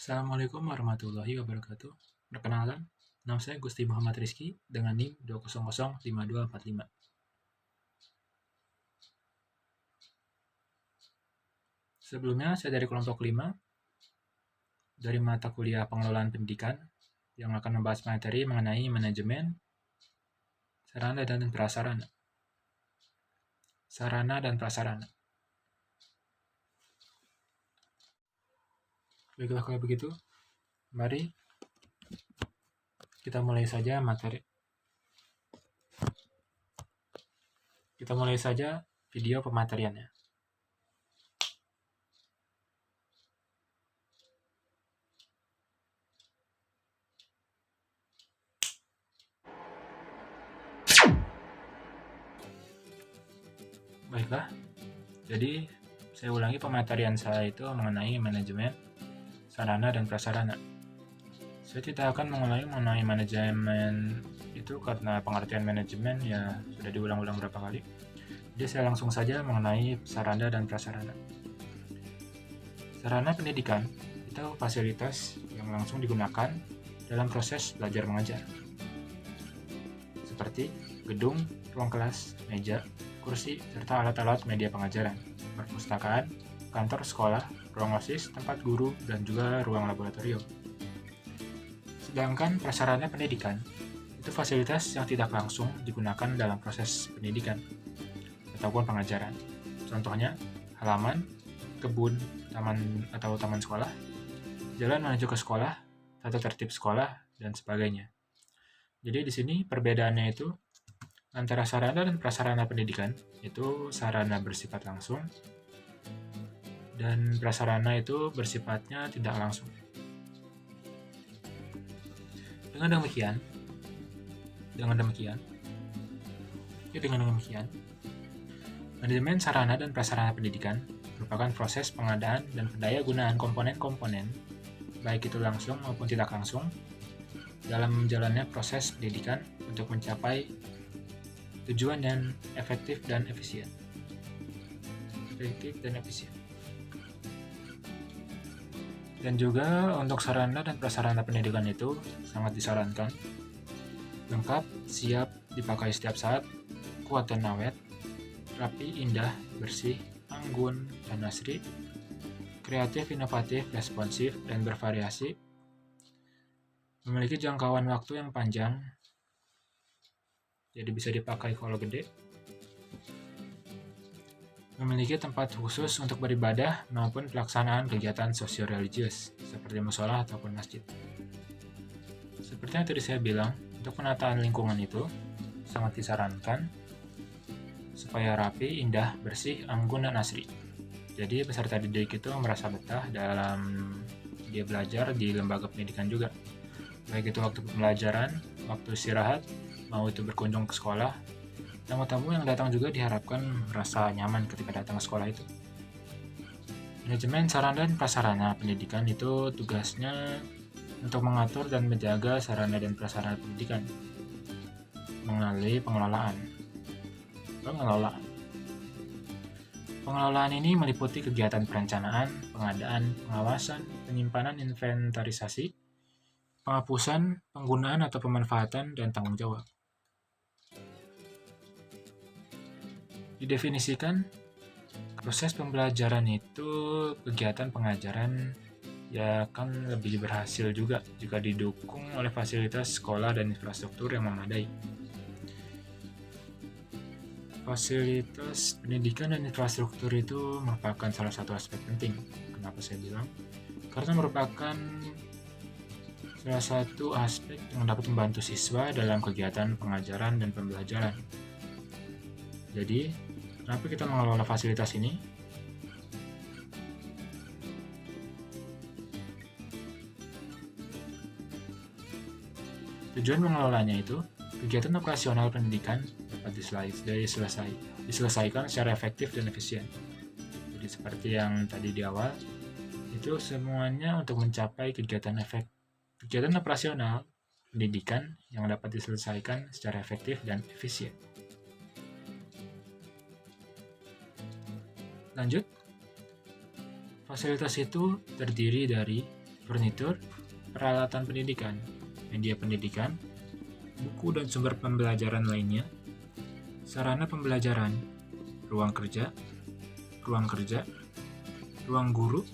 Assalamualaikum warahmatullahi wabarakatuh. Perkenalkan, nama saya Gusti Muhammad Rizky dengan NIM 2005245. Sebelumnya, saya dari kelompok 5 dari mata kuliah Pengelolaan Pendidikan yang akan membahas materi mengenai manajemen sarana dan prasarana. Sarana dan prasarana. Baiklah kalau begitu, mari kita mulai saja materi. Kita mulai saja video pemateriannya. Baiklah, jadi saya ulangi pematerian saya itu mengenai manajemen sarana dan prasarana. Saya tidak akan mengenai manajemen itu karena pengertian manajemen ya sudah diulang-ulang berapa kali. Jadi saya langsung saja mengenai sarana dan prasarana. Sarana pendidikan itu fasilitas yang langsung digunakan dalam proses belajar mengajar. Seperti gedung, ruang kelas, meja, kursi, serta alat-alat media pengajaran, perpustakaan, kantor sekolah, ruang OSIS, tempat guru, dan juga ruang laboratorium. Sedangkan prasarana pendidikan itu fasilitas yang tidak langsung digunakan dalam proses pendidikan ataupun pengajaran. Contohnya, halaman, kebun, taman sekolah, jalan menuju ke sekolah, tata tertib sekolah, dan sebagainya. Jadi di sini perbedaannya itu antara sarana dan prasarana pendidikan itu sarana bersifat langsung dan prasarana itu bersifatnya tidak langsung. Dengan demikian, manajemen sarana dan prasarana pendidikan merupakan proses pengadaan dan pendayagunaan komponen-komponen, baik itu langsung maupun tidak langsung, dalam menjalannya proses pendidikan untuk mencapai tujuan dan efektif dan efisien. Dan juga untuk sarana dan prasarana pendidikan itu sangat disarankan lengkap, siap dipakai setiap saat, kuat dan awet, rapi, indah, bersih, anggun, dan asri, kreatif, inovatif, responsif, dan bervariasi, memiliki jangkauan waktu yang panjang, jadi bisa dipakai kalau gede, memiliki tempat khusus untuk beribadah maupun pelaksanaan kegiatan sosio-religius seperti musola ataupun masjid. Seperti yang tadi saya bilang, untuk penataan lingkungan itu sangat disarankan supaya rapi, indah, bersih, anggun, dan asri. Jadi peserta didik itu merasa betah dalam dia belajar di lembaga pendidikan juga. Baik itu waktu pembelajaran, waktu istirahat, mau itu berkunjung ke sekolah, tamu-tamu yang datang juga diharapkan merasa nyaman ketika datang ke sekolah itu. Manajemen sarana dan prasarana pendidikan itu tugasnya untuk mengatur dan menjaga sarana dan prasarana pendidikan melalui pengelolaan. Pengelolaan ini meliputi kegiatan perencanaan, pengadaan, pengawasan, penyimpanan, inventarisasi, penghapusan, penggunaan atau pemanfaatan, dan tanggung jawab. Didefinisikan, proses pembelajaran itu kegiatan pengajaran ya akan lebih berhasil juga jika didukung oleh fasilitas sekolah dan infrastruktur yang memadai. Fasilitas pendidikan dan infrastruktur itu merupakan salah satu aspek penting. Kenapa saya bilang? Karena merupakan salah satu aspek yang dapat membantu siswa dalam kegiatan pengajaran dan pembelajaran. Jadi, kenapa kita mengelola fasilitas ini? Tujuan mengelolanya itu, kegiatan operasional pendidikan dapat diselesaikan secara efektif dan efisien. Jadi seperti yang tadi di awal, itu semuanya untuk mencapai kegiatan operasional pendidikan yang dapat diselesaikan secara efektif dan efisien. Lanjut, fasilitas itu terdiri dari furnitur, peralatan pendidikan, media pendidikan, buku dan sumber pembelajaran lainnya, sarana pembelajaran, ruang kerja, ruang guru,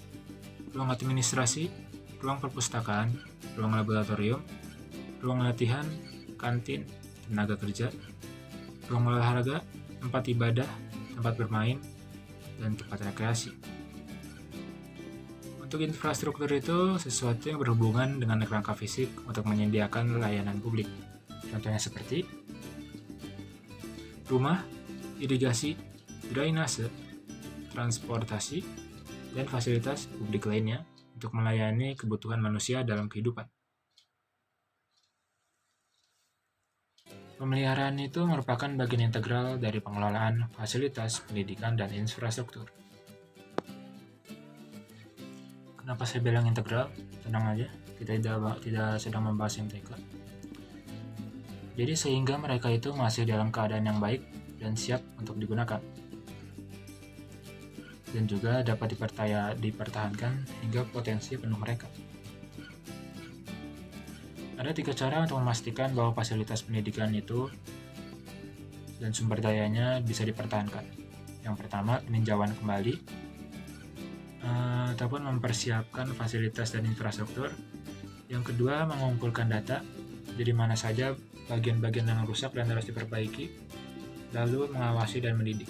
ruang administrasi, ruang perpustakaan, ruang laboratorium, ruang latihan, kantin, tenaga kerja, ruang olahraga, tempat ibadah, tempat bermain, dan tempat rekreasi. Untuk infrastruktur itu sesuatu yang berhubungan dengan kerangka fisik untuk menyediakan layanan publik. Contohnya seperti rumah, irigasi, drainase, transportasi, dan fasilitas publik lainnya untuk melayani kebutuhan manusia dalam kehidupan. Pemeliharaan itu merupakan bagian integral dari pengelolaan fasilitas pendidikan dan infrastruktur. Kenapa saya bilang integral? Tenang aja, kita tidak sedang membahas MTK. Jadi sehingga mereka itu masih dalam keadaan yang baik dan siap untuk digunakan. Dan juga dapat dipertahankan hingga potensi penuh mereka. Ada 3 cara untuk memastikan bahwa fasilitas pendidikan itu dan sumber dayanya bisa dipertahankan. Yang pertama, peninjauan kembali ataupun mempersiapkan fasilitas dan infrastruktur. Yang kedua, mengumpulkan data, jadi mana saja bagian-bagian yang rusak dan harus diperbaiki, lalu mengawasi dan mendidik.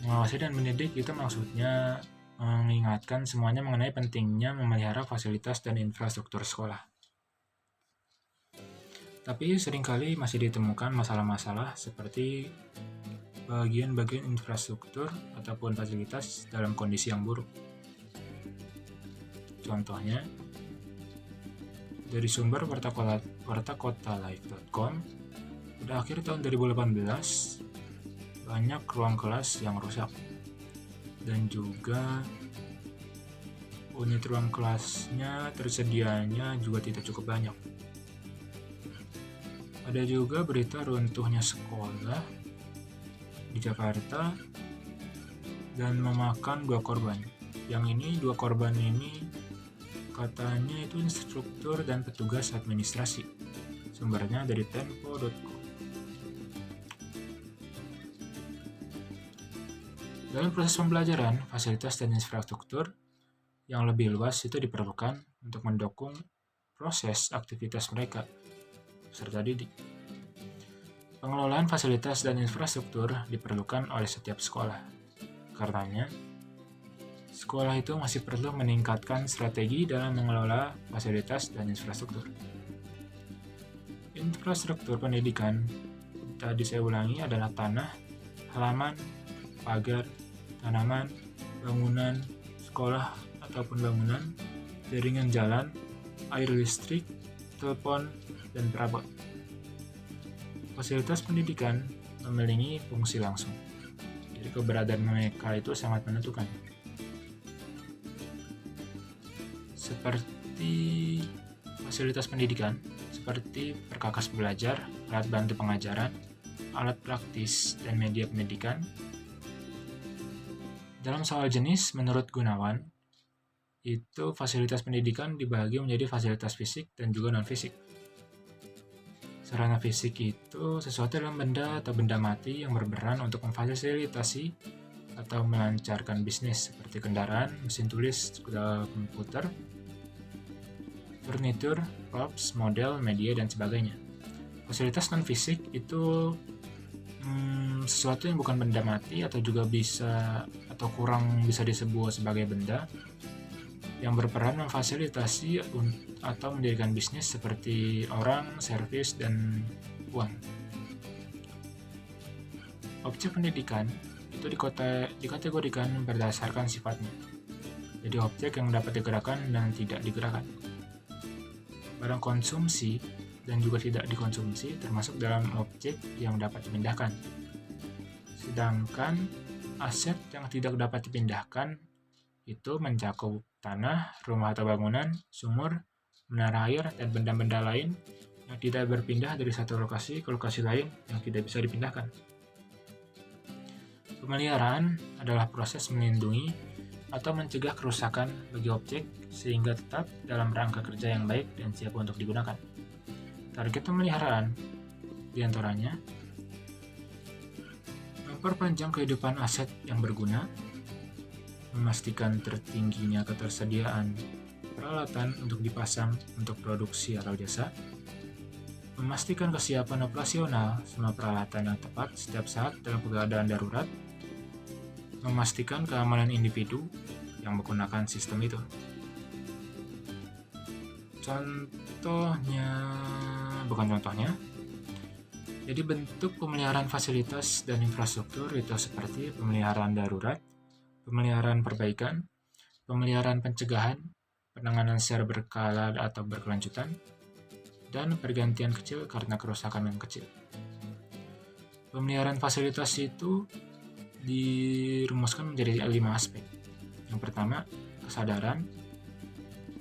Mengawasi dan mendidik itu maksudnya mengingatkan semuanya mengenai pentingnya memelihara fasilitas dan infrastruktur sekolah. Tapi seringkali masih ditemukan masalah-masalah seperti bagian-bagian infrastruktur ataupun fasilitas dalam kondisi yang buruk. Contohnya, dari sumber wartakotalive.com, pada akhir tahun 2018, banyak ruang kelas yang rusak. Dan juga unit ruang kelasnya tersedianya juga tidak cukup banyak. Ada juga berita runtuhnya sekolah di Jakarta dan memakan 2 korban. Yang ini 2 korban ini katanya itu instruktur dan petugas administrasi. Sumbernya dari tempo.com. Dalam proses pembelajaran, fasilitas dan infrastruktur yang lebih luas itu diperlukan untuk mendukung proses aktivitas mereka, peserta didik. Pengelolaan fasilitas dan infrastruktur diperlukan oleh setiap sekolah. Karenanya, sekolah itu masih perlu meningkatkan strategi dalam mengelola fasilitas dan infrastruktur. Infrastruktur pendidikan, tadi saya ulangi, adalah tanah, halaman, pagar, tanaman, bangunan, sekolah ataupun bangunan, jaringan jalan, air listrik, telepon, dan perabot. Fasilitas pendidikan memiliki fungsi langsung. Jadi keberadaan mereka itu sangat menentukan. Seperti fasilitas pendidikan, seperti perkakas belajar, alat bantu pengajaran, alat praktis, dan media pendidikan. Dalam soal jenis, menurut Gunawan, itu fasilitas pendidikan dibagi menjadi fasilitas fisik dan juga non-fisik. Sarana fisik itu sesuatu dalam benda atau benda mati yang berperan untuk memfasilitasi atau melancarkan bisnis seperti kendaraan, mesin tulis, komputer, furnitur, props, model, media, dan sebagainya. Fasilitas non-fisik itu sesuatu yang bukan benda mati atau juga bisa atau kurang bisa disebut sebagai benda yang berperan memfasilitasi atau mendirikan bisnis seperti orang, servis, dan uang. Objek pendidikan itu dikategorikan berdasarkan sifatnya. Jadi objek yang dapat digerakkan dan tidak digerakkan. Barang konsumsi dan juga tidak dikonsumsi termasuk dalam objek yang dapat dipindahkan. Sedangkan aset yang tidak dapat dipindahkan itu mencakup tanah, rumah atau bangunan, sumur, menara air, dan benda-benda lain yang tidak berpindah dari satu lokasi ke lokasi lain yang tidak bisa dipindahkan. Pemeliharaan adalah proses melindungi atau mencegah kerusakan bagi objek sehingga tetap dalam rangka kerja yang baik dan siap untuk digunakan. Target pemeliharaan diantaranya memperpanjang kehidupan aset yang berguna, memastikan tertingginya ketersediaan peralatan untuk dipasang untuk produksi atau jasa, memastikan kesiapan operasional semua peralatan yang tepat setiap saat dalam keadaan darurat, memastikan keamanan individu yang menggunakan sistem itu. Jadi bentuk pemeliharaan fasilitas dan infrastruktur itu seperti pemeliharaan darurat, pemeliharaan perbaikan, pemeliharaan pencegahan, penanganan secara berkala atau berkelanjutan, dan pergantian kecil karena kerusakan yang kecil. Pemeliharaan fasilitas itu dirumuskan menjadi 5 aspek. Yang pertama, kesadaran.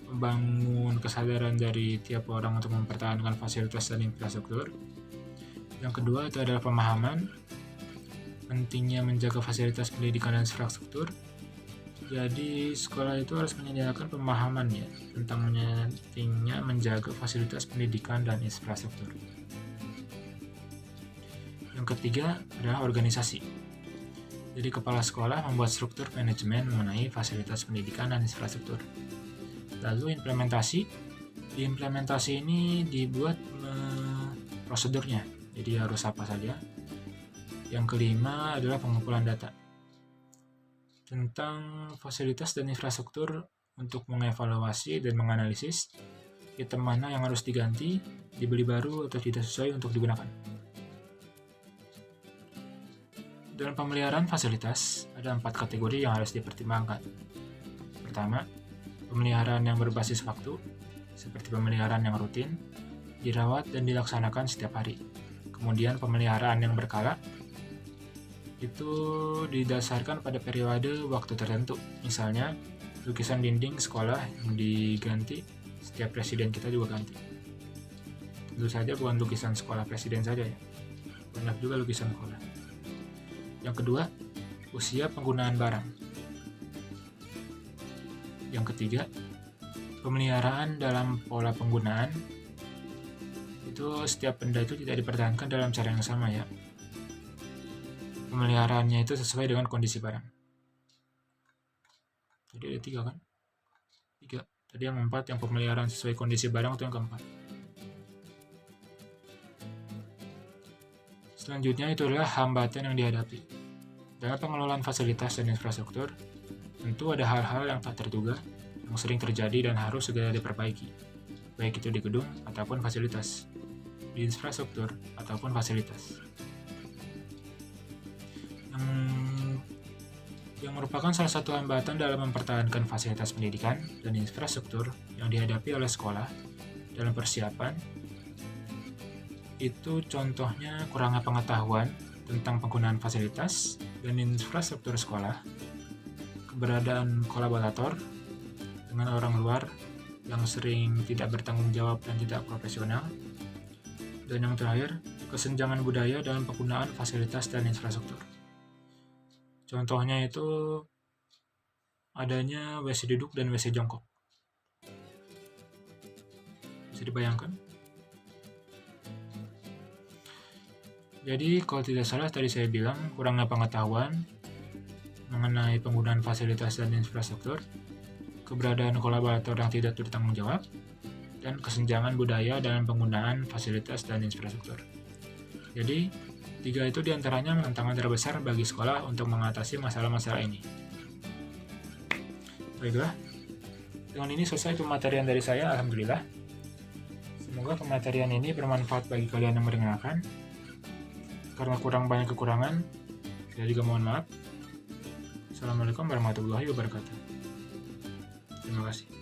Membangun kesadaran dari tiap orang untuk mempertahankan fasilitas dan infrastruktur. Yang kedua itu adalah pemahaman. Pentingnya menjaga fasilitas pendidikan dan infrastruktur. Jadi sekolah itu harus menyediakan pemahaman ya tentang pentingnya menjaga fasilitas pendidikan dan infrastruktur. Yang ketiga adalah organisasi. Jadi kepala sekolah membuat struktur manajemen mengenai fasilitas pendidikan dan infrastruktur. Lalu implementasi. Di implementasi ini dibuat prosedurnya. Jadi harus apa saja. Yang kelima adalah pengumpulan data tentang fasilitas dan infrastruktur untuk mengevaluasi dan menganalisis item mana yang harus diganti, dibeli baru, atau tidak sesuai untuk digunakan. Dalam pemeliharaan fasilitas, ada 4 kategori yang harus dipertimbangkan. Pertama, pemeliharaan yang berbasis waktu, seperti pemeliharaan yang rutin, dirawat dan dilaksanakan setiap hari. Kemudian pemeliharaan yang berkala, itu didasarkan pada periode waktu tertentu. Misalnya, lukisan dinding sekolah yang diganti, setiap presiden kita juga ganti. Tentu saja bukan lukisan sekolah presiden saja ya, banyak juga lukisan sekolah. Yang kedua, usia penggunaan barang. Yang ketiga, pemeliharaan dalam pola penggunaan. Itu setiap benda itu tidak dipertahankan dalam cara yang sama ya. Pemeliharaannya itu sesuai dengan kondisi barang. Jadi ada 3 kan? 3. Tadi yang 4, yang pemeliharaan sesuai kondisi barang itu yang keempat. Selanjutnya itu adalah hambatan yang dihadapi. Dalam pengelolaan fasilitas dan infrastruktur, tentu ada hal-hal yang tak terduga yang sering terjadi dan harus segera diperbaiki, baik itu di gedung ataupun fasilitas, di infrastruktur ataupun fasilitas. Yang merupakan salah satu hambatan dalam mempertahankan fasilitas pendidikan dan infrastruktur yang dihadapi oleh sekolah dalam persiapan, itu contohnya kurangnya pengetahuan tentang penggunaan fasilitas dan infrastruktur sekolah, keberadaan kolaborator dengan orang luar yang sering tidak bertanggung jawab dan tidak profesional, dan yang terakhir, kesenjangan budaya dalam penggunaan fasilitas dan infrastruktur. Contohnya itu adanya WC duduk dan WC jongkok. Bisa dibayangkan? Jadi kalau tidak salah tadi saya bilang kurangnya pengetahuan mengenai penggunaan fasilitas dan infrastruktur, keberadaan kolaborator yang tidak bertanggung jawab, dan kesenjangan budaya dalam penggunaan fasilitas dan infrastruktur. Jadi 3 itu diantaranya tantangan terbesar bagi sekolah untuk mengatasi masalah-masalah ini. Baiklah, dengan ini selesai pematerian dari saya, alhamdulillah. Semoga pematerian ini bermanfaat bagi kalian yang mendengarkan. Karena kurang banyak kekurangan, saya juga mohon maaf. Assalamualaikum warahmatullahi wabarakatuh. Terima kasih.